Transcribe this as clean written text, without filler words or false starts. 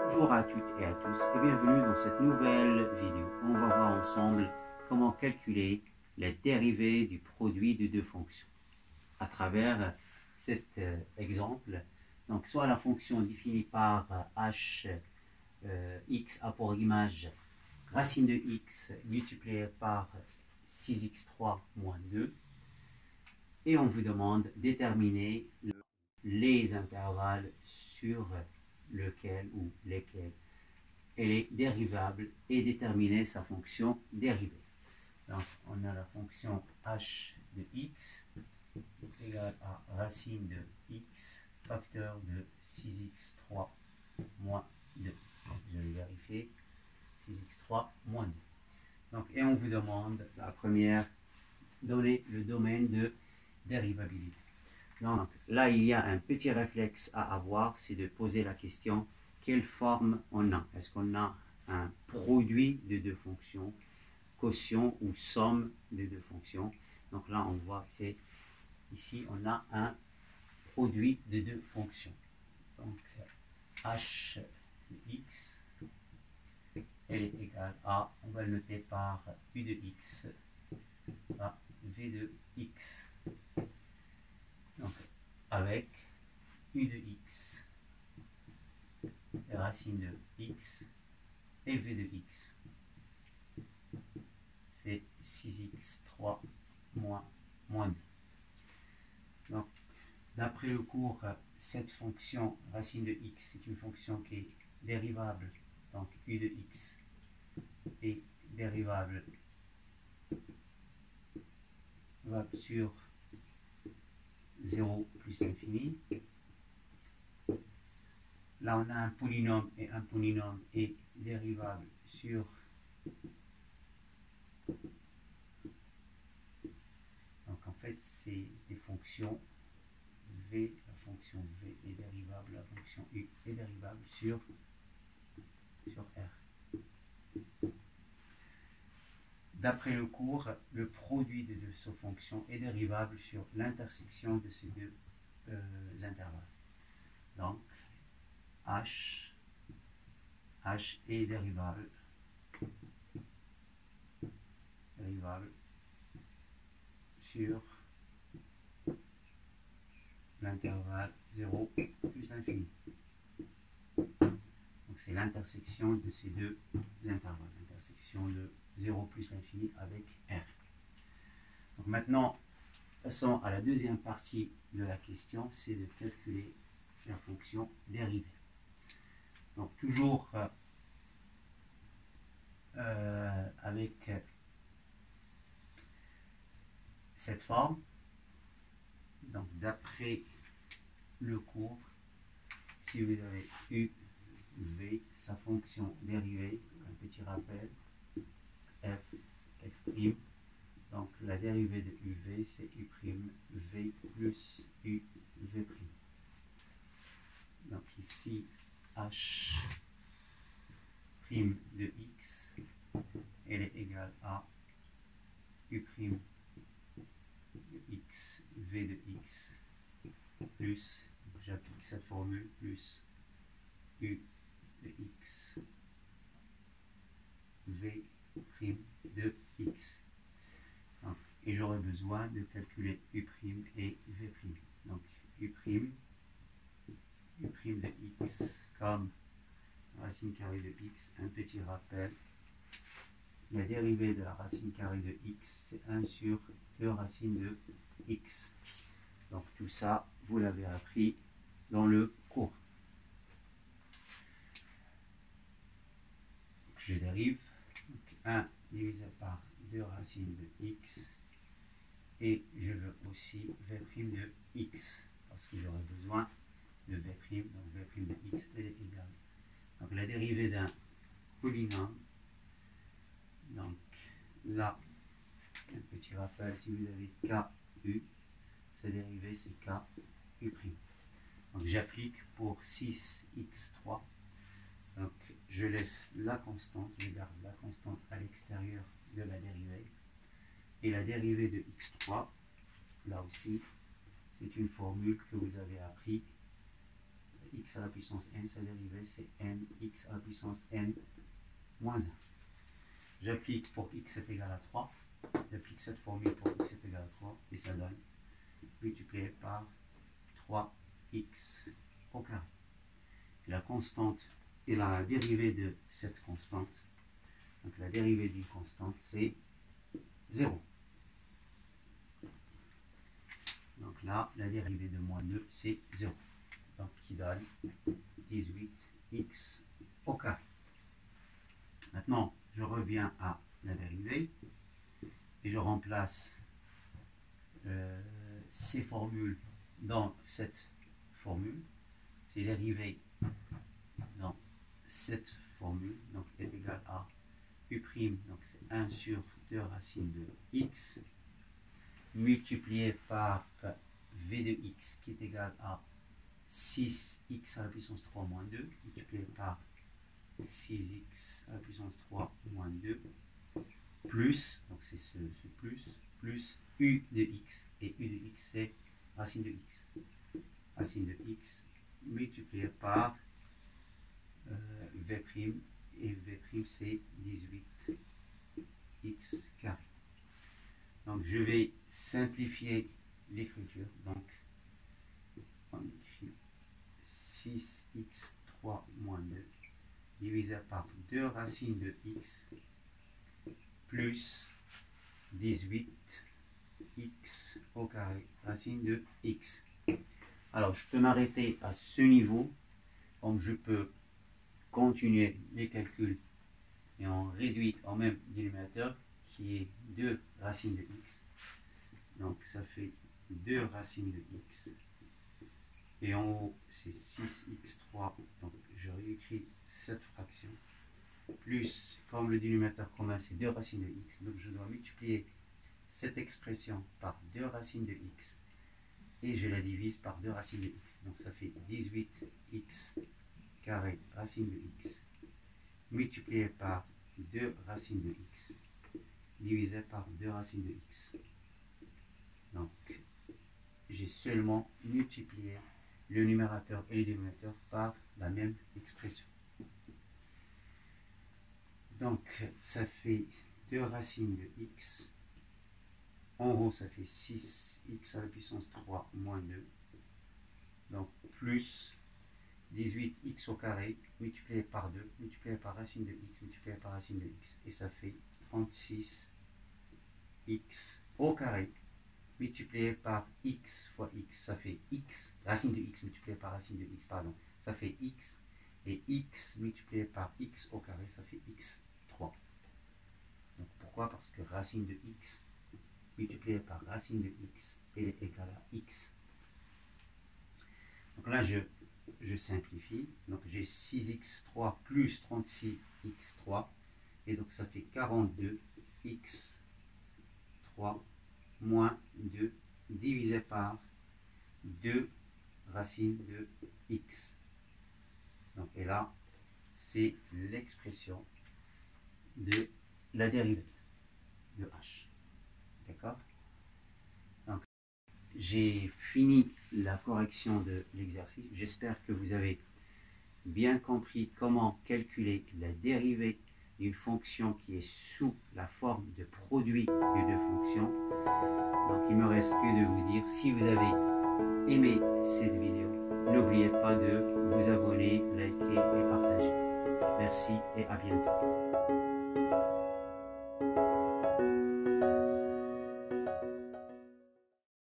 Bonjour à toutes et à tous et bienvenue dans cette nouvelle vidéo. On va voir ensemble comment calculer la dérivée du produit de deux fonctions à travers cet exemple. Donc soit la fonction définie par h x a pour image racine de x multiplié par 6x3 moins 2 et on vous demande de déterminer les intervalles sur lequel ou lesquels elle est dérivable et déterminer sa fonction dérivée. Donc on a la fonction h de x égale à racine de x facteur de 6x3 moins 2. Je vais vérifier 6x3 moins 2. Donc, et on vous demande la première, donner le domaine de dérivabilité. Donc là, il y a un petit réflexe à avoir, c'est de poser la question, quelle forme on a? Est-ce qu'on a un produit de deux fonctions, quotient ou somme de deux fonctions? Donc là, on voit que c'est, ici, on a un produit de deux fonctions. Donc h de x, elle est égale à, on va le noter par u de x à v de x. Donc, avec u de x, racine de x et v de x. C'est 6x3 moins 2. Donc, d'après le cours, cette fonction racine de x, c'est une fonction qui est dérivable. Donc, u de x est dérivable sur 0 plus l'infini. Là, on a un polynôme et un polynôme est dérivable sur donc en fait c'est des fonctions v, la fonction v est dérivable, la fonction u est dérivable sur r. D'après le cours, le produit de deux fonctions est dérivable sur l'intersection de ces deux intervalles. Donc h est dérivable sur l'intervalle 0 plus l'infini. Donc c'est l'intersection de ces deux intervalles, l'intersection de 0 plus l'infini avec r. Donc maintenant, passons à la deuxième partie de la question, c'est de calculer la fonction dérivée. Donc toujours avec cette forme. Donc d'après le cours, si vous avez u, v, sa fonction dérivée, un petit rappel, f', donc la dérivée de uv c'est u', v plus u, v'. Donc ici, h' de x, elle est égale à u' de x, v de x, plus, j'applique cette formule, plus u de x, v' de x. Donc, et j'aurai besoin de calculer u' et v'. Donc u' de x comme racine carrée de x, un petit rappel, la dérivée de la racine carrée de x, c'est 1 sur 2 racines de x. Donc tout ça, vous l'avez appris dans le cours. Je dérive, donc 1 divisé par 2 racines de x, et je veux aussi v' de x, parce que j'aurai besoin de v', donc v' de x, elle est égale. Donc la dérivée d'un polynôme, donc là, un petit rappel, si vous avez ku, sa dérivée c'est ku'. Donc j'applique pour 6x3, donc je laisse la constante, je garde la constante à l'extérieur de la dérivée, et la dérivée de x3, là aussi, c'est une formule que vous avez appris. X à la puissance n, sa dérivée c'est mx à la puissance n moins 1. J'applique pour x est égal à 3. J'applique cette formule pour x est égal à 3 et ça donne multiplié par 3x au carré. La constante et la dérivée de cette constante, donc la dérivée d'une constante c'est 0. Donc là, la dérivée de moins 2 c'est 0. Donc qui donne 18x au carré. Maintenant, je reviens à la dérivée et je remplace ces formules dans cette formule. C'est dérivée dans cette formule, donc est égal à u', donc c'est 1 sur 2 racines de x, multiplié par v de x qui est égal à 6x à la puissance 3 moins 2, multiplié par 6x à la puissance 3 moins 2, plus, donc c'est ce plus u de x, et u de x c'est racine de x. Racine de x multiplié par v', et v' c'est 18x carré. Donc je vais simplifier l'écriture, donc on écrit 6x3 moins 2 divisé par 2 racines de x plus 18x au carré racine de x. Alors je peux m'arrêter à ce niveau, donc je peux continuer les calculs et on réduit au même dénominateur qui est 2 racines de x. Donc ça fait 2 racines de x. Et en haut, c'est 6x3. Donc je réécris cette fraction. Plus, comme le dénominateur commun, c'est 2 racines de x. Donc je dois multiplier cette expression par 2 racines de x. Et je la divise par 2 racines de x. Donc ça fait 18x carré racine de x. Multiplié par 2 racines de x. Divisé par 2 racines de x. Donc, j'ai seulement multiplié le numérateur et le dénominateur par la même expression. Donc, ça fait 2 racines de x. En haut, ça fait 6x à la puissance 3 moins 2. Donc, plus 18x au carré, multiplié par 2, multiplié par racine de x, multiplié par racine de x. Et ça fait 36x au carré, multiplié par x fois x, ça fait x, racine de x multiplié par racine de x, pardon, ça fait x, et x multiplié par x au carré, ça fait x3. Donc pourquoi? Parce que racine de x multiplié par racine de x, elle est égale à x. Donc là, je simplifie, donc j'ai 6x3 plus 36x3, et donc ça fait 42x3 moins 2 divisé par 2 racines de x. Donc, et là, c'est l'expression de la dérivée de h. D'accord? Donc, j'ai fini la correction de l'exercice. J'espère que vous avez bien compris comment calculer la dérivée d'une fonction qui est sous la forme de produit de deux fonctions. Donc il ne me reste que de vous dire, si vous avez aimé cette vidéo, n'oubliez pas de vous abonner, liker et partager. Merci et à bientôt.